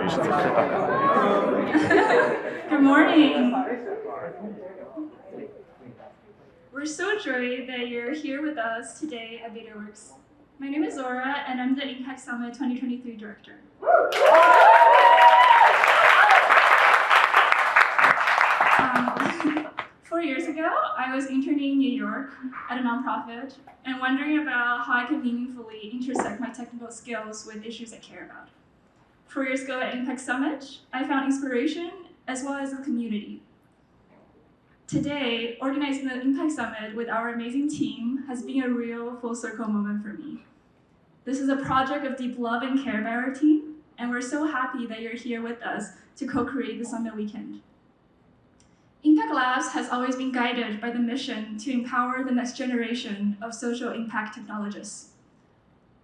Good morning. We're so joyed that you're here with us today at BetaWorks. My name is Zora, and I'm the Impact Summit 2023 Director. 4 years ago, I was interning in New York at a nonprofit and wondering about how I could meaningfully intersect my technical skills with issues I care about. 4 years ago at Impact Summit, I found inspiration as well as a community. Today, organizing the Impact Summit with our amazing team has been a real full circle moment for me. This is a project of deep love and care by our team, and we're so happy that you're here with us to co-create the Summit weekend. Impact Labs has always been guided by the mission to empower the next generation of social impact technologists.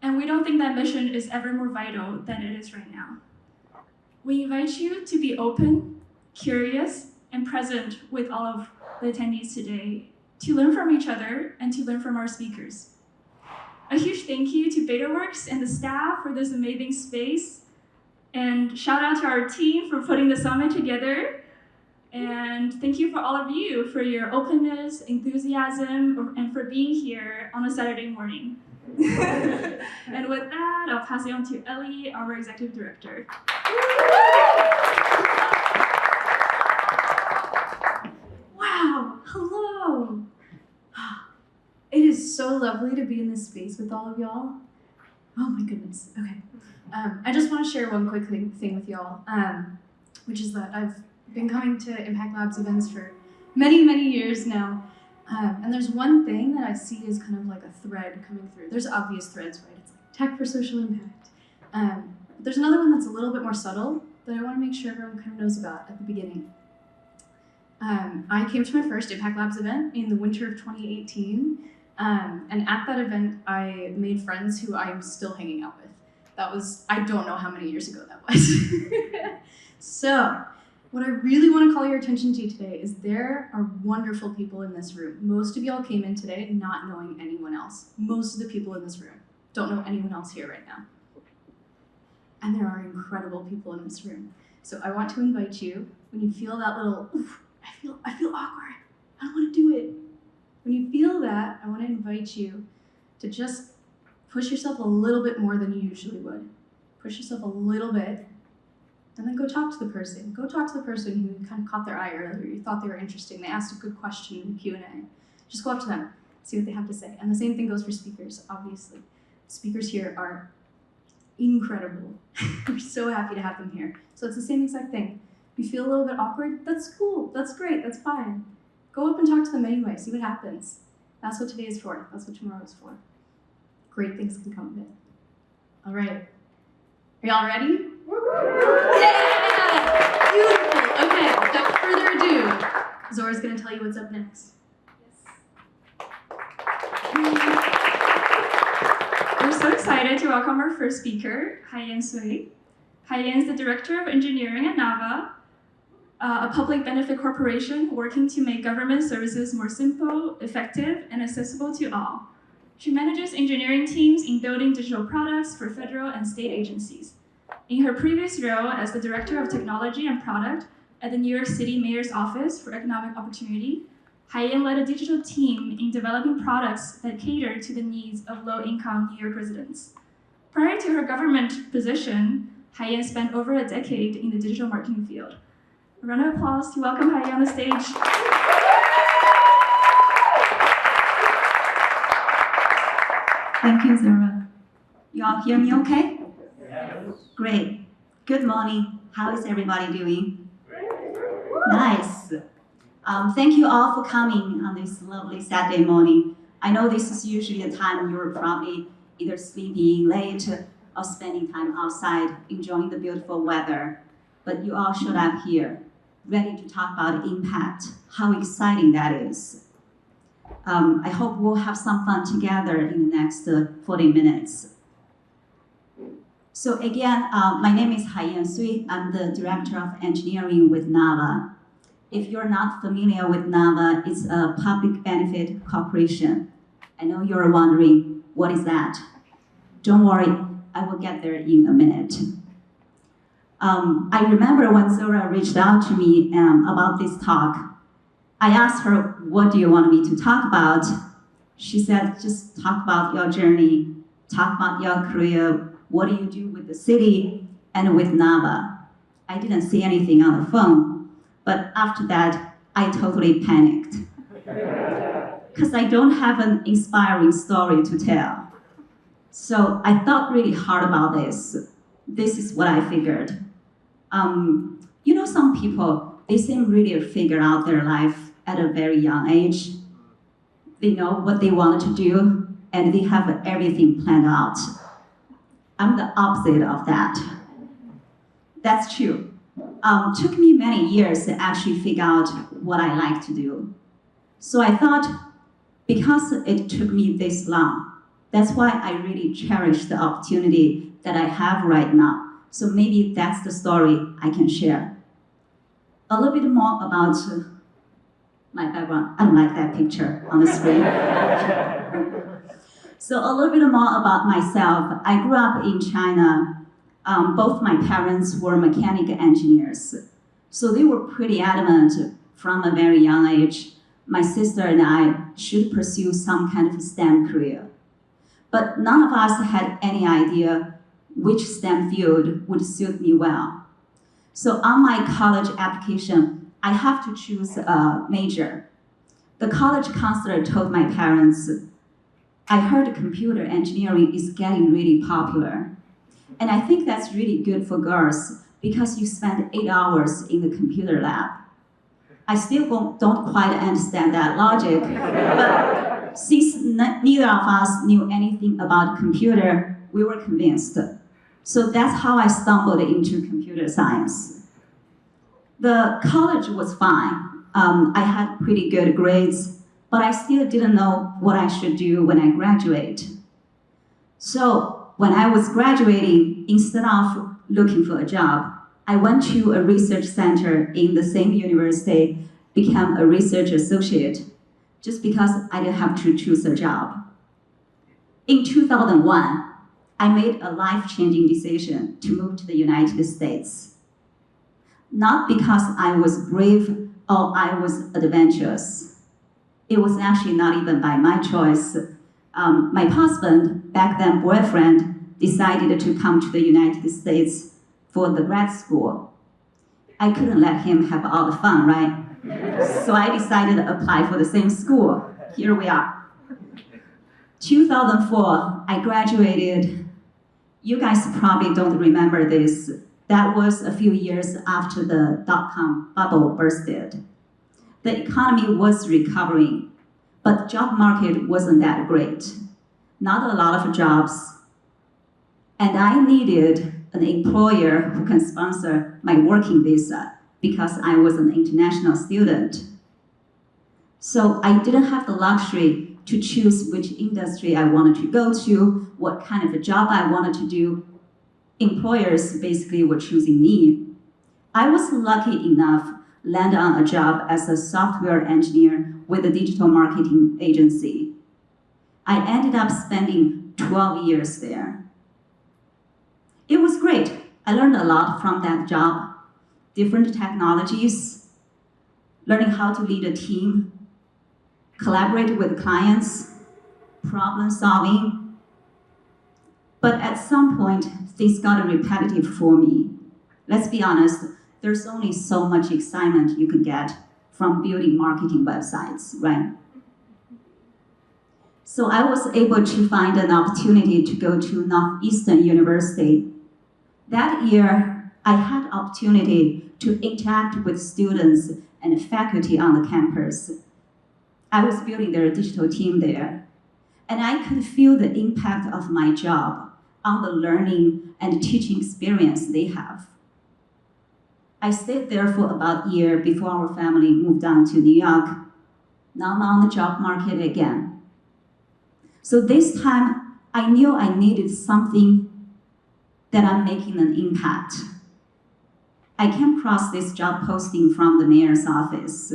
And we don't think that mission is ever more vital than it is right now. We invite you to be open, curious, and present with all of the attendees today to learn from each other and to learn from our speakers. A huge thank you to BetaWorks and the staff for this amazing space. And shout out to our team for putting the summit together. And thank you for all of you for your openness, enthusiasm, and for being here on a Saturday morning. And with that, I'll pass it on to Ellie, our Executive Director. Wow, hello. It is so lovely to be in this space with all of y'all. Oh my goodness, okay. I just want to share one quick thing with y'all, which is that I've been coming to Impact Labs events for many, many years now. And there's one thing that I see as kind of like a thread coming through. There's obvious threads, right? It's like tech for social impact. But there's another one that's a little bit more subtle that I want to make sure everyone kind of knows about at the beginning. I came to my first Impact Labs event in the winter of 2018. And at that event, I made friends who I'm still hanging out with. That was, I don't know how many years ago that was. So, what I really want to call your attention to today is there are wonderful people in this room. Most of y'all came in today not knowing anyone else. Most of the people in this room don't know anyone else here right now. And there are incredible people in this room. So I want to invite you, when you feel that little, oof, I feel awkward, I don't want to do it. When you feel that, I want to invite you to just push yourself a little bit more than you usually would. Push yourself a little bit. And then go talk to the person. Go talk to the person who kind of caught their eye earlier. You thought they were interesting. They asked a good question in the Q&A. Just go up to them, see what they have to say. And the same thing goes for speakers, obviously. Speakers here are incredible. We're so happy to have them here. So it's the same exact thing. If you feel a little bit awkward, that's cool. That's great. That's fine. Go up and talk to them anyway. See what happens. That's what today is for. That's what tomorrow is for. Great things can come of it. All right. Are y'all ready? Yeah! Beautiful. Okay, without further ado, Zora's going to tell you what's up next. We're so excited to welcome our first speaker, Haiyan Sui. Haiyan is the Director of Engineering at Nava, a public benefit corporation working to make government services more simple, effective, and accessible to all. She manages engineering teams in building digital products for federal and state agencies. In her previous role as the Director of Technology and Product at the New York City Mayor's Office for Economic Opportunity, Haiyan led a digital team in developing products that cater to the needs of low-income New York residents. Prior to her government position, Haiyan spent over a decade in the digital marketing field. A round of applause to welcome Haiyan on the stage. Thank you, Zora. You all hear me okay? Yes. Great. Good morning. How is everybody doing? Nice. Thank you all for coming on this lovely Saturday morning. I know this is usually a time you're probably either sleeping late or spending time outside enjoying the beautiful weather. But you all showed up here, ready to talk about impact. How exciting that is. I hope we'll have some fun together in the next 40 minutes. So again, my name is Haiyan Sui. I'm the Director of Engineering with Nava. If you're not familiar with Nava, it's a public benefit corporation. I know you're wondering, what is that? Don't worry, I will get there in a minute. I remember when Zora reached out to me about this talk, I asked her, what do you want me to talk about? She said, just talk about your journey, talk about your career, what do you do with the city and with Nava. I didn't say anything on the phone, but after that, I totally panicked. Because I don't have an inspiring story to tell. So I thought really hard about this. This is what I figured. You know, some people, they seem really to figure out their life at a very young age. They know what they wanted to do, and they have everything planned out. I'm the opposite of that. That's true. Took me many years to actually figure out what I like to do. So I thought, because it took me this long, that's why I really cherish the opportunity that I have right now. So maybe that's the story I can share. A little bit more about my background. I don't like that picture on the screen. So a little bit more about myself. I grew up in China. Both my parents were mechanical engineers. So they were pretty adamant from a very young age. My sister and I should pursue some kind of STEM career. But none of us had any idea which STEM field would suit me well. So on my college application, I have to choose a major. The college counselor told my parents, I heard computer engineering is getting really popular. And I think that's really good for girls because you spend 8 hours in the computer lab. I still don't quite understand that logic, but since neither of us knew anything about computer, we were convinced. So that's how I stumbled into computer science. The college was fine. I had pretty good grades, but I still didn't know what I should do when I graduate. So when I was graduating, instead of looking for a job, I went to a research center in the same university, became a research associate, just because I didn't have to choose a job. In 2001, I made a life-changing decision to move to the United States. Not because I was brave or I was adventurous. It was actually not even by my choice. My husband, back then boyfriend, decided to come to the United States for the grad school. I couldn't let him have all the fun, right? So I decided to apply for the same school. Here we are. 2004, I graduated. You guys probably don't remember this. That was a few years after the dot-com bubble bursted. The economy was recovering, but the job market wasn't that great. Not a lot of jobs. And I needed an employer who can sponsor my working visa because I was an international student. So I didn't have the luxury to choose which industry I wanted to go to, what kind of a job I wanted to do. Employers basically were choosing me. I was lucky enough to land on a job as a software engineer with a digital marketing agency. I ended up spending 12 years there. It was great. I learned a lot from that job. Different technologies, learning how to lead a team, collaborate with clients, problem solving. But at some point, things got repetitive for me. Let's be honest, there's only so much excitement you can get from building marketing websites, right? So I was able to find an opportunity to go to Northeastern University. That year, I had opportunity to interact with students and faculty on the campus. I was building their digital team there, and I could feel the impact of my job on the learning and teaching experience they have. I stayed there for about a year before our family moved on to New York. Now I'm on the job market again. So this time, I knew I needed something that I'm making an impact. I came across this job posting from the mayor's office.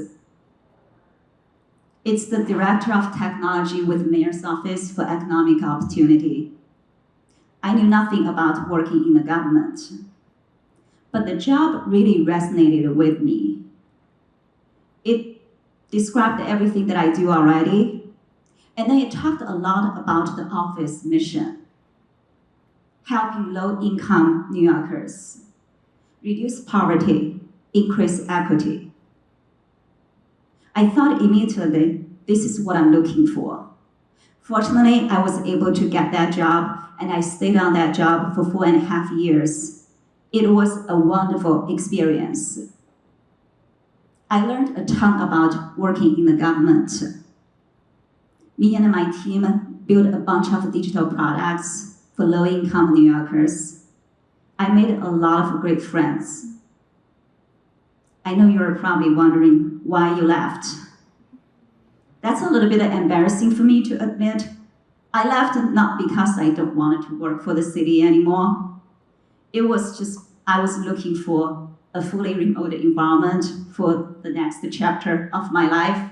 It's the Director of Technology with Mayor's Office for Economic Opportunity. I knew nothing about working in the government. but the job really resonated with me. It described everything that I do already, and then it talked a lot about the office mission, helping low-income New Yorkers, reduce poverty, increase equity. I thought immediately, this is what I'm looking for. Fortunately, I was able to get that job, and I stayed on that job for 4.5 years. It was a wonderful experience. I learned a ton about working in the government. Me and my team built a bunch of digital products for low-income New Yorkers. I made a lot of great friends. I know you're probably wondering why you left. That's a little bit embarrassing for me to admit. I left not because I don't want to work for the city anymore. It was just, I was looking for a fully remote environment for the next chapter of my life.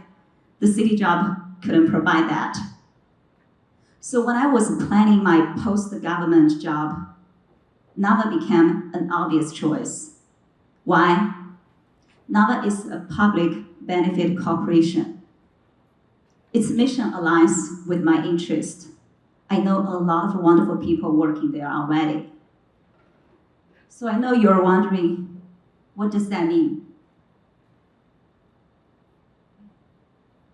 The city job couldn't provide that. So when I was planning my post-government job, Nava became an obvious choice. Why? Nava is a public benefit corporation. Its mission aligns with my interest. I know a lot of wonderful people working there already. So I know you're wondering, what does that mean?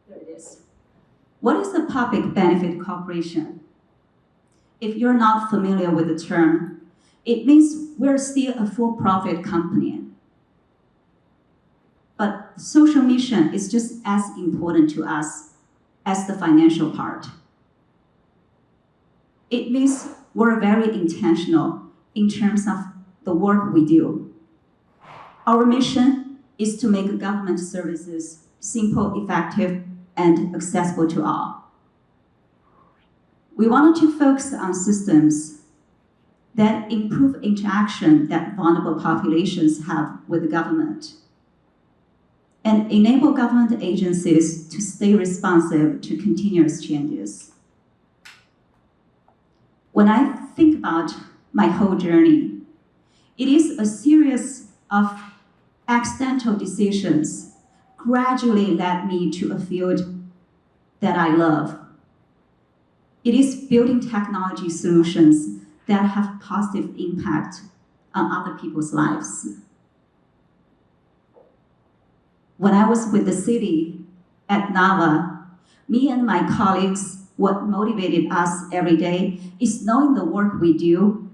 There it is. What is a public benefit corporation? If you're not familiar with the term, it means we're still a for-profit company. But social mission is just as important to us as the financial part. It means we're very intentional in terms of the work we do. Our mission is to make government services simple, effective, and accessible to all. We wanted to focus on systems that improve interaction that vulnerable populations have with the government, and enable government agencies to stay responsive to continuous changes. When I think about my whole journey, it is a series of accidental decisions gradually led me to a field that I love. It is building technology solutions that have positive impact on other people's lives. When I was with the city at Nava, me and my colleagues, what motivated us every day is knowing the work we do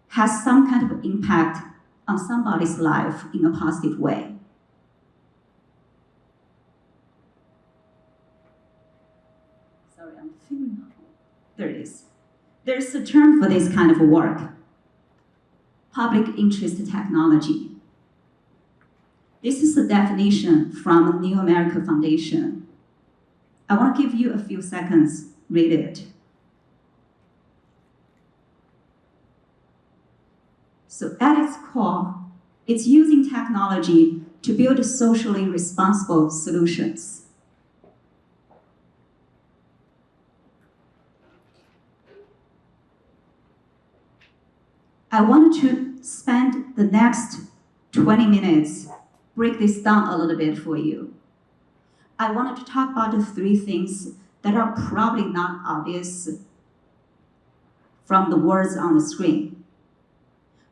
has some kind of impact on somebody's life in a positive way. Sorry, I'm figuring out. There it is. There's a term for this kind of work: public interest technology. This is the definition from New America Foundation. I want to give you a few seconds, read it. So at its core, it's using technology to build socially responsible solutions. I wanted to spend the next 20 minutes break this down a little bit for you. I wanted to talk about the 3 things that are probably not obvious from the words on the screen.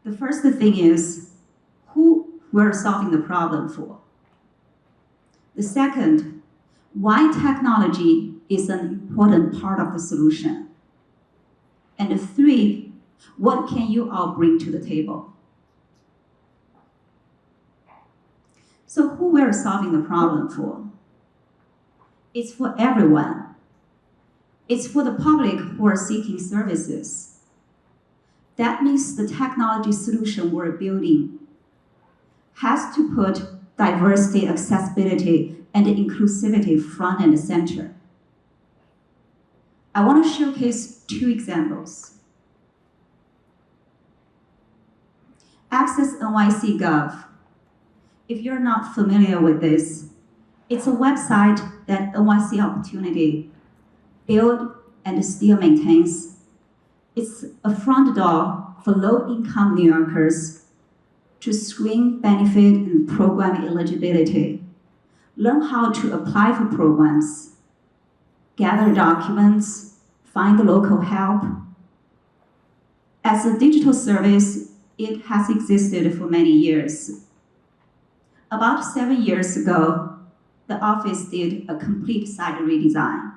The first thing is who we're solving the problem for. The second, why technology is an important part of the solution. And the 3, what can you all bring to the table? So who we're solving the problem for? It's for everyone. It's for the public who are seeking services. That means the technology solution we're building has to put diversity, accessibility, and inclusivity front and center. I want to showcase 2 examples. Access NYC.gov. If you're not familiar with this, it's a website that Economic Opportunity built and still maintains. It's a front door for low-income New Yorkers to screen benefit and program eligibility, learn how to apply for programs, gather documents, find local help. As a digital service, it has existed for many years. About 7 years ago, the office did a complete site redesign.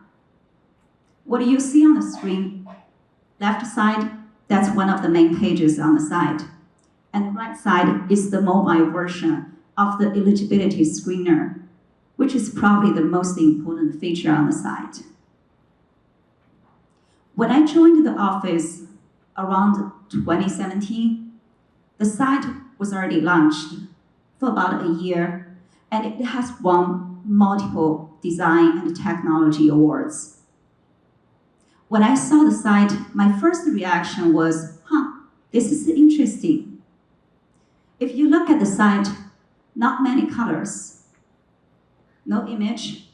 What do you see on the screen? Left side, that's one of the main pages on the site. And the right side is the mobile version of the eligibility screener, which is probably the most important feature on the site. When I joined the office around 2017, the site was already launched for about a year, and it has won multiple design and technology awards. When I saw the site, my first reaction was, this is interesting. If you look at the site, not many colors, no image,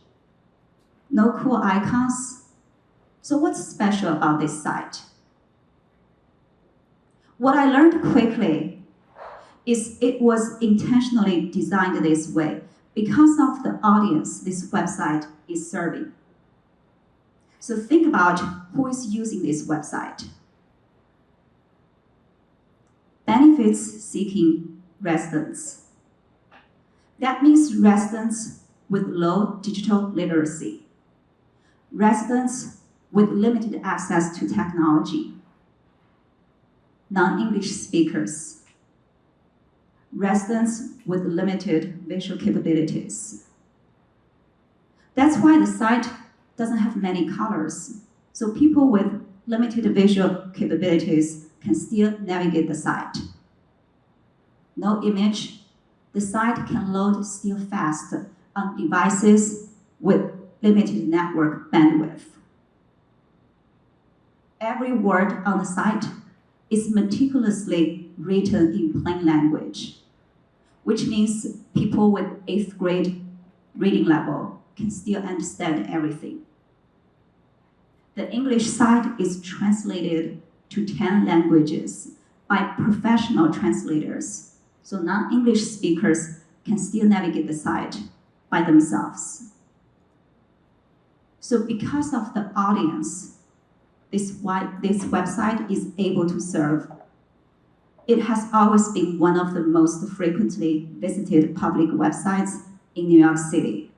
no cool icons. So what's special about this site? What I learned quickly is it was intentionally designed this way because of the audience this website is serving. So think about who is using this website. Benefits-seeking residents. That means residents with low digital literacy, residents with limited access to technology, non-English speakers, residents with limited visual capabilities. That's why the site doesn't have many colors, so people with limited visual capabilities can still navigate the site. No image, the site can load still fast on devices with limited network bandwidth. Every word on the site is meticulously written in plain language, which means people with 8th grade reading level can still understand everything. The English site is translated to 10 languages by professional translators, so non-English speakers can still navigate the site by themselves. So because of the audience this website is able to serve, it has always been one of the most frequently visited public websites in New York City.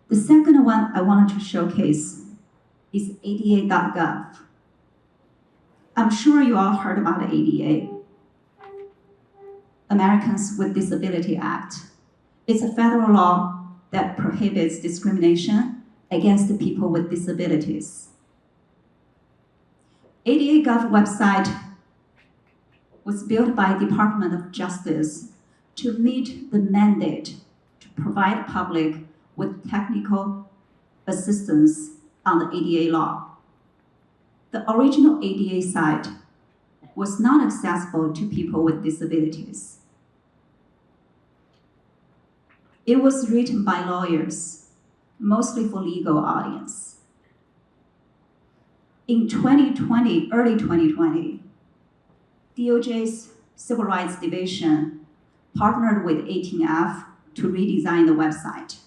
The second one I wanted to showcase is ADA.gov. I'm sure you all heard about the ADA, Americans with Disability Act. It's a federal law that prohibits discrimination against people with disabilities. ADA.gov website was built by Department of Justice to meet the mandate to provide public with technical assistance on the ADA law. The original ADA site was not accessible to people with disabilities. It was written by lawyers, mostly for legal audience. In 2020, early 2020, DOJ's Civil Rights Division partnered with 18F to redesign the website.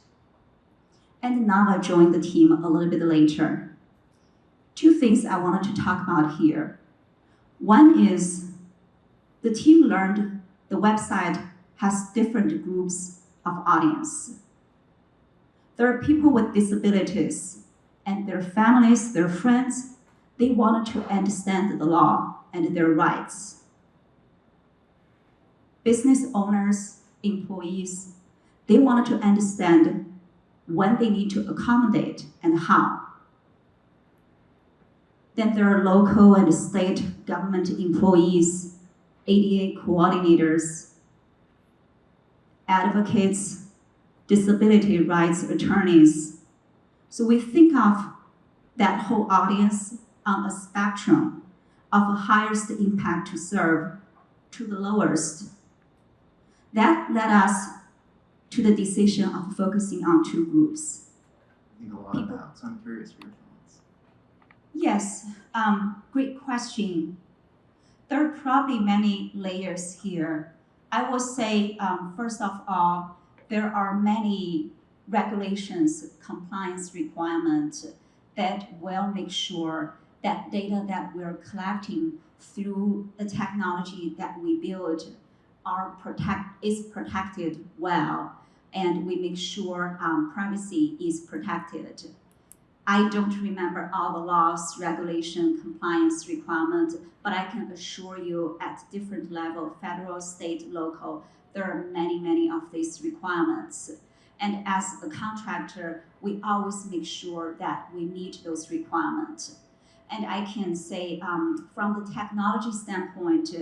And Nava joined the team a little bit later. Two things I wanted to talk about here. One is the team learned the website has different groups of audience. There are people with disabilities and their families, their friends, they wanted to understand the law and their rights. Business owners, employees, they wanted to understand when they need to accommodate and how. Then there are local and state government employees, ADA coordinators, advocates, disability rights attorneys. So we think of that whole audience on a spectrum of the highest impact to serve to the lowest. That led us to the decision of focusing on two groups. I think a lot about, so I'm curious for your thoughts. Yes, great question. There are probably many layers here. I will say, first of all, there are many regulations, compliance requirements that will make sure that data that we're collecting through the technology that we build is protected well, and we make sure privacy is protected. I don't remember all the laws, regulation, compliance requirements, but I can assure you at different level, federal, state, local, there are many, many of these requirements. And as a contractor, we always make sure that we meet those requirements. And I can say from the technology standpoint,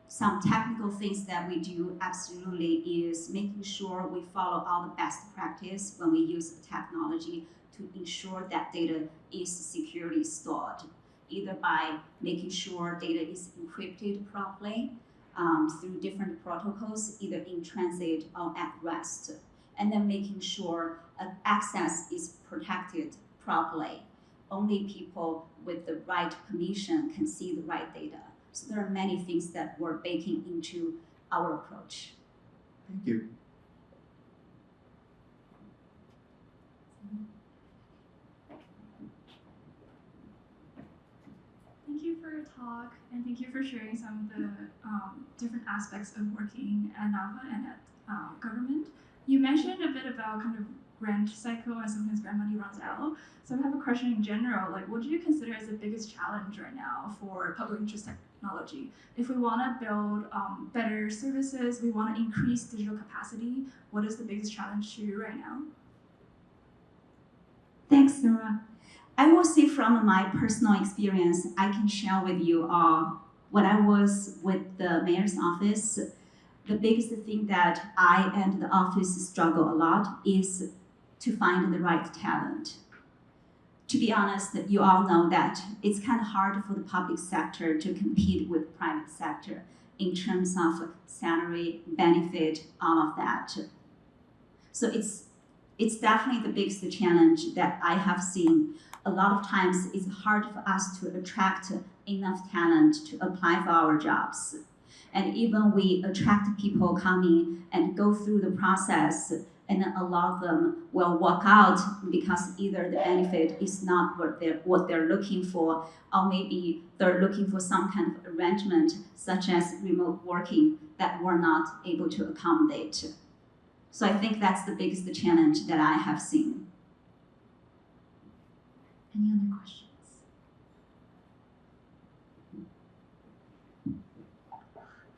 some technical things that we do absolutely is making sure we follow all the best practice when we use the technology to ensure that data is securely stored, either by making sure data is encrypted properly through different protocols, either in transit or at rest, and then making sure access is protected properly. Only people with the right permission can see the right data. So there are many things that we're baking into our approach. Thank you. Thank you for your talk, and thank you for sharing some of the different aspects of working at Nava and at government. You mentioned a bit about kind of grant cycle and sometimes grant money runs out. So I have a question in general, like what do you consider as the biggest challenge right now for public interest technology? If we want to build better services, we want to increase digital capacity, what is the biggest challenge to you right now? Thanks, Sarah. I will say from my personal experience, I can share with you when I was with the mayor's office, the biggest thing that I and the office struggle a lot is to find the right talent. To be honest, you all know that it's kind of hard for the public sector to compete with private sector in terms of salary, benefit, all of that. So it's definitely the biggest challenge that I have seen. A lot of times it's hard for us to attract enough talent to apply for our jobs. And even we attract people coming and go through the process, and a lot of them will walk out because either the benefit is not what they're looking for, or maybe they're looking for some kind of arrangement, such as remote working, that we're not able to accommodate. So I think that's the biggest challenge that I have seen. Any other questions?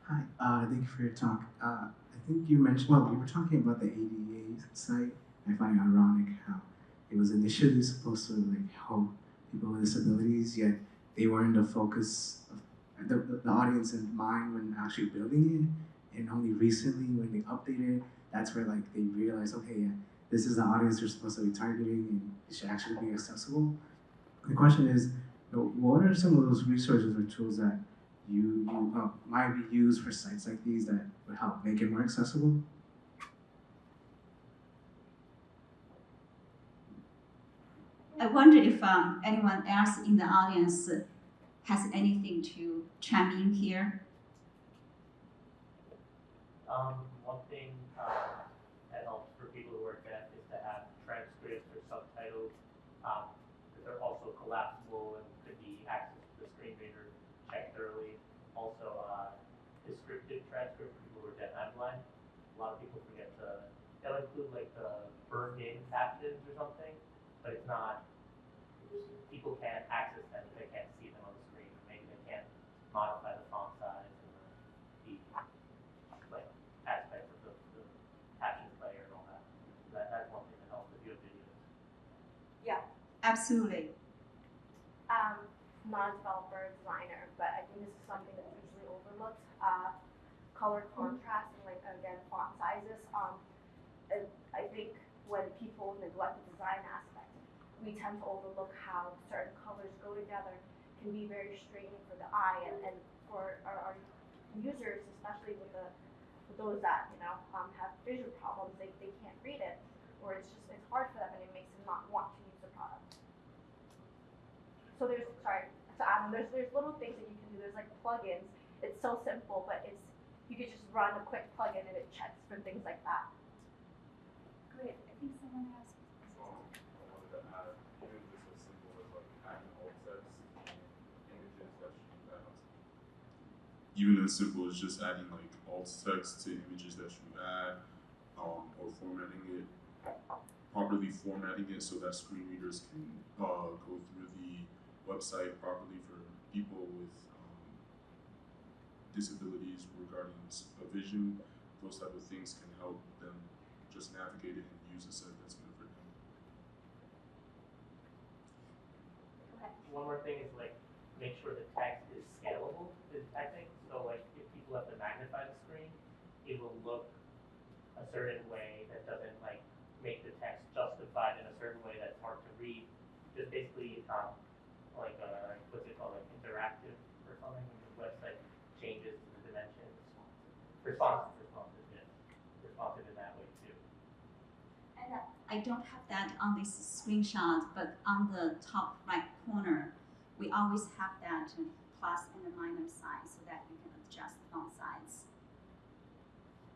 Hi, thank you for your talk. I think you mentioned, well, you were talking about the ADA site. I find it ironic how it was initially supposed to like help people with disabilities, yet they weren't the focus of the audience in mind when actually building it. And only recently when they updated it, that's where like they realized, okay, yeah, this is the audience they're supposed to be targeting and it should actually be accessible. The question is, what are some of those resources or tools that you might be used for sites like these that would help make it more accessible? I wonder if anyone else in the audience has anything to chime in here. One thing that helps for people who are deaf is to have transcripts or subtitles that they're also collapsible and could be accessed to the screen reader, checked thoroughly. Also, descriptive transcript for people who are deaf and blind. A lot of people forget they'll include like the burned-in captions or something, but it's not. People can't access them if they can't see them on the screen, or maybe they can't modify the font size and the like aspects of the captions layer and all that. So that's one thing that helps with your videos. Yeah. Absolutely. Not a developer, designer, but I think this is something that's usually overlooked. Color contrast and like again font sizes. I think when people neglect the design aspect, we tend to overlook how certain colors go together can be very straining for the eye and for our users, especially with those that have vision problems, they can't read it, or it's hard for them and it makes them not want to use the product. so there's, sorry, so Adam, there's little things that you can do. There's like plugins. It's so simple, but you could just run a quick plugin and it checks for things like that. Great. I think someone has. I wanted to add, even just as simple as like adding alt text and images that you add. Even as simple as just adding like alt text to images that you add, or properly formatting it so that screen readers can go through the website properly for people with disabilities regarding vision. Those type of things can help them just navigate it and use a site that's good for them. One more thing is like make sure the text is scalable. I think so. Like if people have to magnify the screen, it will look a certain way that doesn't like make the text justified in a certain way that's hard to read. Just basically like what's it called, like interactive or something when the website changes the dimensions. Responsive in that way too. And I don't have that on this screenshot, but on the top right corner, we always have that plus and a minus sign so that you can adjust font size.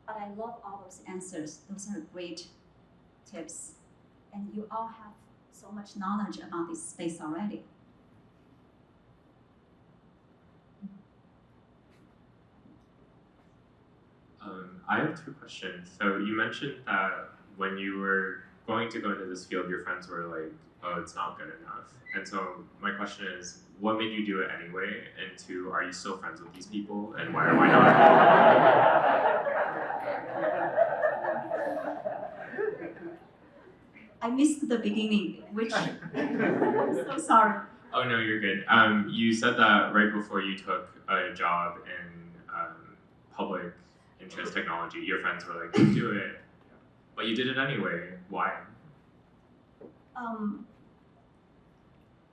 But I love all those answers. Those are great tips. And you all have so much knowledge about this space already. I have two questions. So you mentioned that when you were going to go into this field, your friends were like, oh, it's not good enough. And so my question is, what made you do it anyway? And two, are you still friends with these people? And why or why not? I missed the beginning, which I'm so sorry. Oh, no, you're good. You said that right before you took a job in public interest technology, your friends were like, do it. But you did it anyway. Why?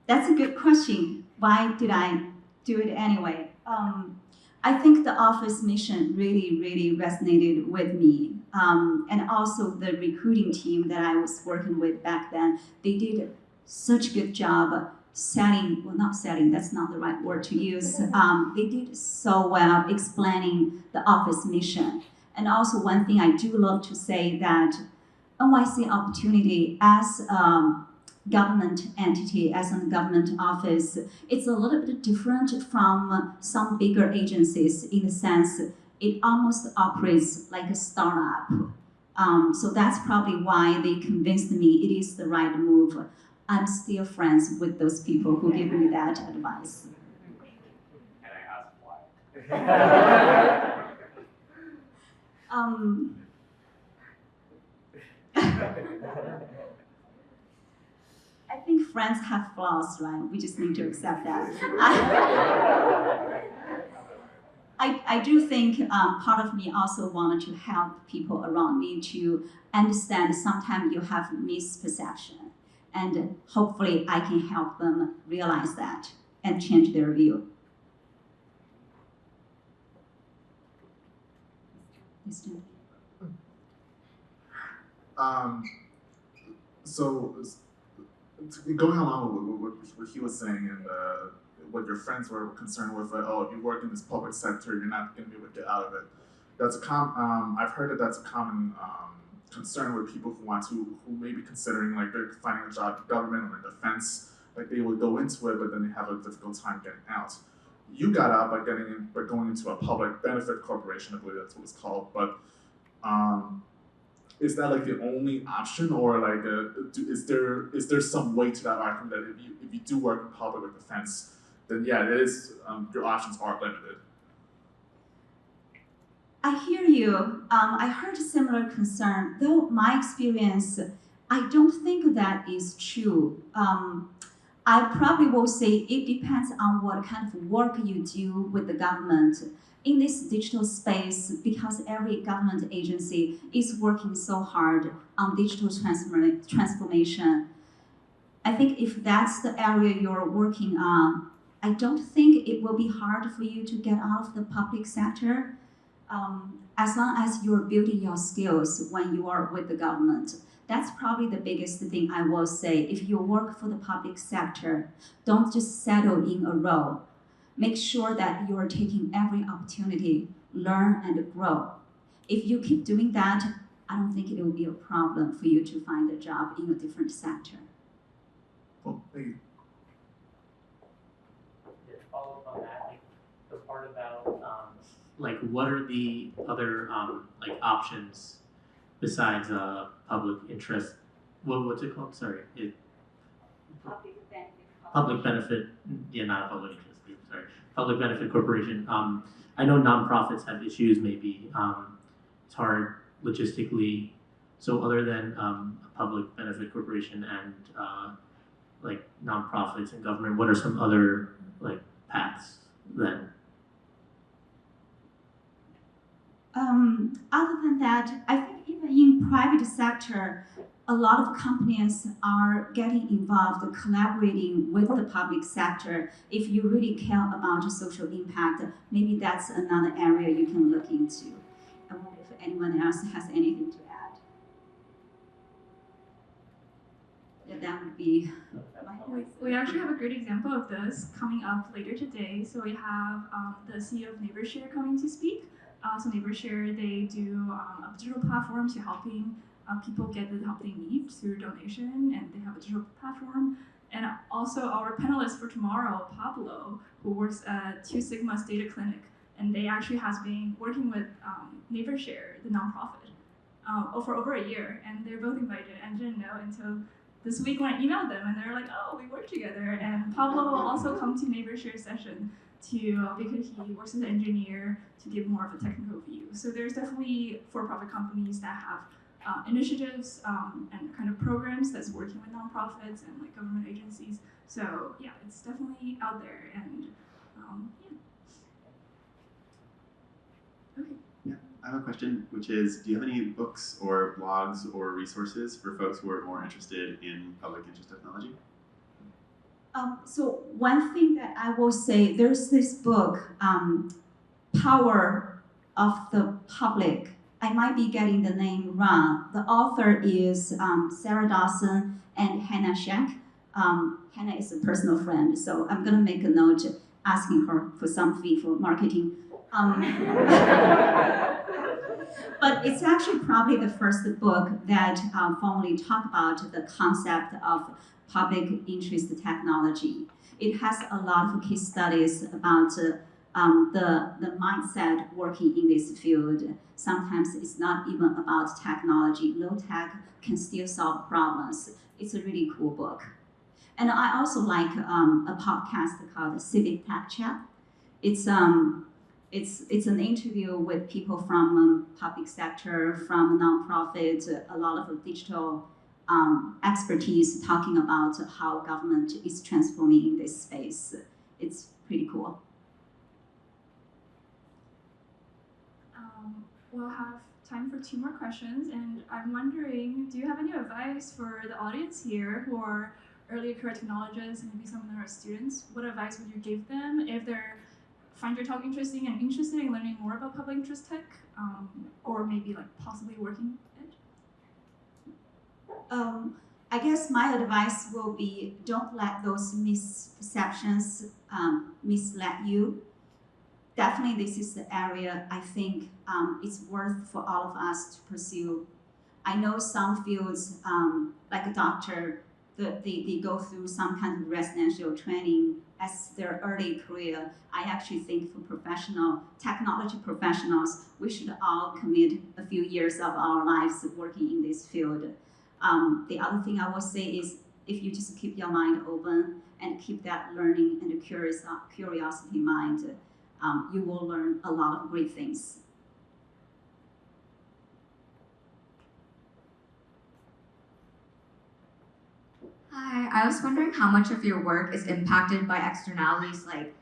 That's a good question. Why did I do it anyway? I think the office mission really, really resonated with me. And also the recruiting team that I was working with back then, they did such a good job selling, well, not selling, that's not the right word to use. They did so well explaining the office mission. And also one thing I do love to say that NYC Opportunity as a government entity, as a government office, it's a little bit different from some bigger agencies in the sense it almost operates like a startup. So that's probably why they convinced me it is the right move. I'm still friends with those people who give me that advice. Can I ask why? I think friends have flaws, right? We just need to accept that. I do think part of me also wanted to help people around me to understand sometimes you have misperception. And hopefully I can help them realize that and change their view. So going along with what he was saying and what your friends were concerned with, oh, if you work in this public sector, you're not going to be able to get out of it. That's I've heard that that's a common concern with people who may be considering like they're finding a job in government or in defense, like they will go into it, but then they have a difficult time getting out. You got out by going into a public benefit corporation, I believe that's what it's called. But is that like the only option, or like is there some weight to that argument that if you do work in public or defense, then yeah, it is your options are limited? I hear you. I heard a similar concern, though my experience, I don't think that is true. I probably will say it depends on what kind of work you do with the government. In this digital space, because every government agency is working so hard on digital transformation, I think if that's the area you're working on, I don't think it will be hard for you to get out of the public sector. As long as you're building your skills when you are with the government. That's probably the biggest thing I will say. If you work for the public sector, don't just settle in a role. Make sure that you are taking every opportunity, learn and grow. If you keep doing that, I don't think it will be a problem for you to find a job in a different sector. Cool, thank you. Yeah, to follow up on that, like the part about Like, what are the other like options besides public interest? What's it called? Sorry, public benefit. Yeah, not a public interest group. Sorry, public benefit corporation. I know nonprofits have issues. Maybe it's hard logistically. So other than a public benefit corporation and like nonprofits and government, what are some other like paths then? Other than that, I think even in private sector, a lot of companies are getting involved, collaborating with the public sector. If you really care about social impact, maybe that's another area you can look into. I wonder if anyone else has anything to add. Yeah, that would be my We actually have a great example of this coming up later today. So we have the CEO of NeighborShare coming to speak. So NeighborShare, they do a digital platform to helping people get the help they need through donation, and they have a digital platform. And also our panelist for tomorrow, Pablo, who works at Two Sigma's Data Clinic, and they actually has been working with NeighborShare, the nonprofit, for over a year, and they're both invited and didn't know until this week when I emailed them, and they're like, oh, we work together. And Pablo will also come to NeighborShare session because he works as an engineer to give more of a technical view. So there's definitely for-profit companies that have initiatives and kind of programs that's working with nonprofits and like government agencies. So yeah, it's definitely out there, and yeah. Okay. Yeah, I have a question, which is, do you have any books or blogs or resources for folks who are more interested in public interest technology? So one thing that I will say, there's this book, Power of the Public. I might be getting the name wrong. The author is Sarah Dawson and Hannah Shank. Hannah is a personal friend, so I'm gonna make a note asking her for some fee for marketing. But it's actually probably the first book that formally talk about the concept of public interest technology. It has a lot of case studies about the mindset working in this field. Sometimes it's not even about technology. Low tech can still solve problems. It's a really cool book. And I also like a podcast called Civic Tech Chat. It's an interview with people from public sector, from nonprofit, a lot of digital expertise talking about how government is transforming in this space. It's pretty cool. We'll have time for 2 more questions, and I'm wondering, do you have any advice for the audience here who are early career technologists and maybe some of them are students? What advice would you give them if they find your talk interesting and interested in learning more about public interest tech, or maybe like possibly working it? I guess my advice will be, don't let those misperceptions mislead you. Definitely, this is the area I think it's worth for all of us to pursue. I know some fields, like a doctor, they go through some kind of residential training as their early career. I actually think for technology professionals, we should all commit a few years of our lives working in this field. The other thing I will say is, if you just keep your mind open and keep that learning and curiosity mind, you will learn a lot of great things. Hi, I was wondering how much of your work is impacted by externalities like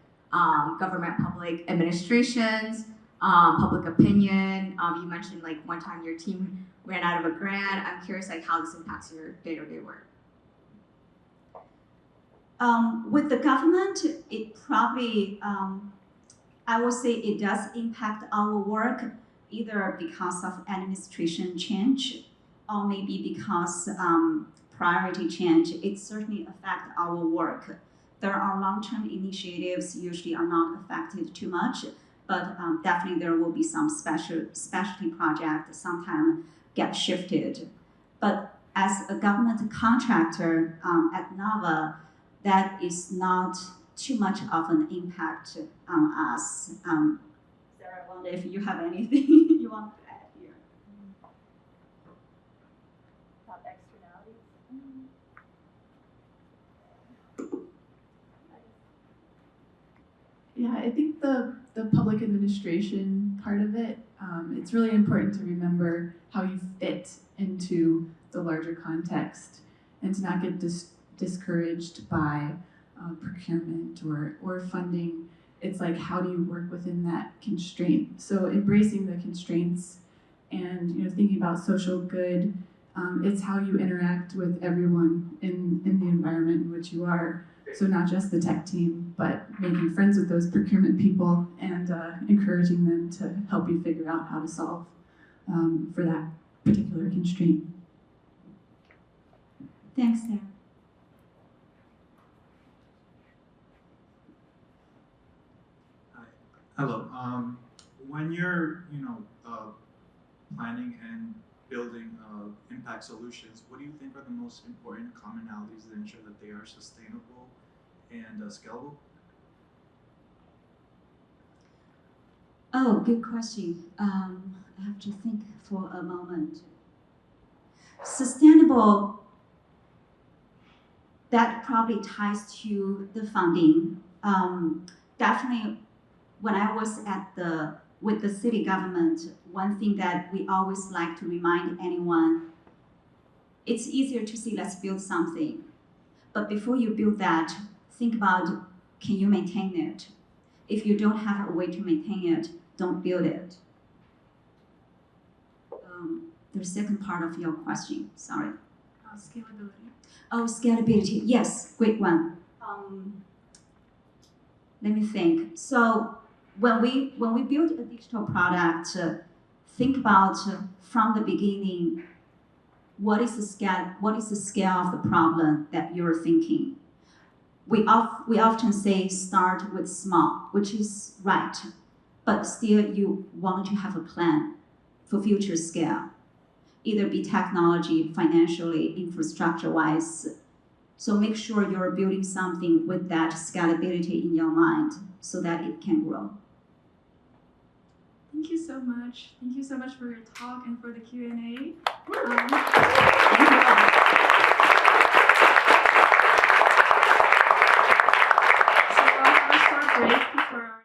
government public administrations, public opinion. You mentioned like one time your team ran out of a grant. I'm curious like how this impacts your day-to-day work. With the government, it probably, I will say it does impact our work, either because of administration change, or maybe because priority change, it certainly affects our work. There are long-term initiatives usually are not affected too much, but definitely there will be some specialty projects sometimes get shifted. But as a government contractor at Nava, that is not too much of an impact on us. Sarah, I wonder if you have anything you want to add here. About externalities. Yeah, I think the public administration part of it, it's really important to remember how you fit into the larger context and to not get discouraged by procurement or funding. It's like, how do you work within that constraint? So embracing the constraints and thinking about social good, it's how you interact with everyone in the environment in which you are. So not just the tech team, but making friends with those procurement people and encouraging them to help you figure out how to solve for that particular constraint. Thanks, Sarah. Hi. Hello. When you're, planning and building impact solutions, what do you think are the most important commonalities that ensure that they are sustainable and scalable? Oh, good question. I have to think for a moment. Sustainable, that probably ties to the funding. Definitely, when I was with the city government, one thing that we always like to remind anyone, it's easier to say, let's build something. But before you build that, think about, can you maintain it? If you don't have a way to maintain it, don't build it. The second part of your question, sorry. Scalability. Oh, scalability, yes, great one. Let me think. So when we build a digital product, think about from the beginning, what is the scale of the problem that you're thinking? We often say start with small, which is right, but still you want to have a plan for future scale, either be technology, financially, infrastructure-wise. So make sure you're building something with that scalability in your mind so that it can grow. Thank you so much. Thank you so much for your talk and for the Q&A. So we'll have a short break before our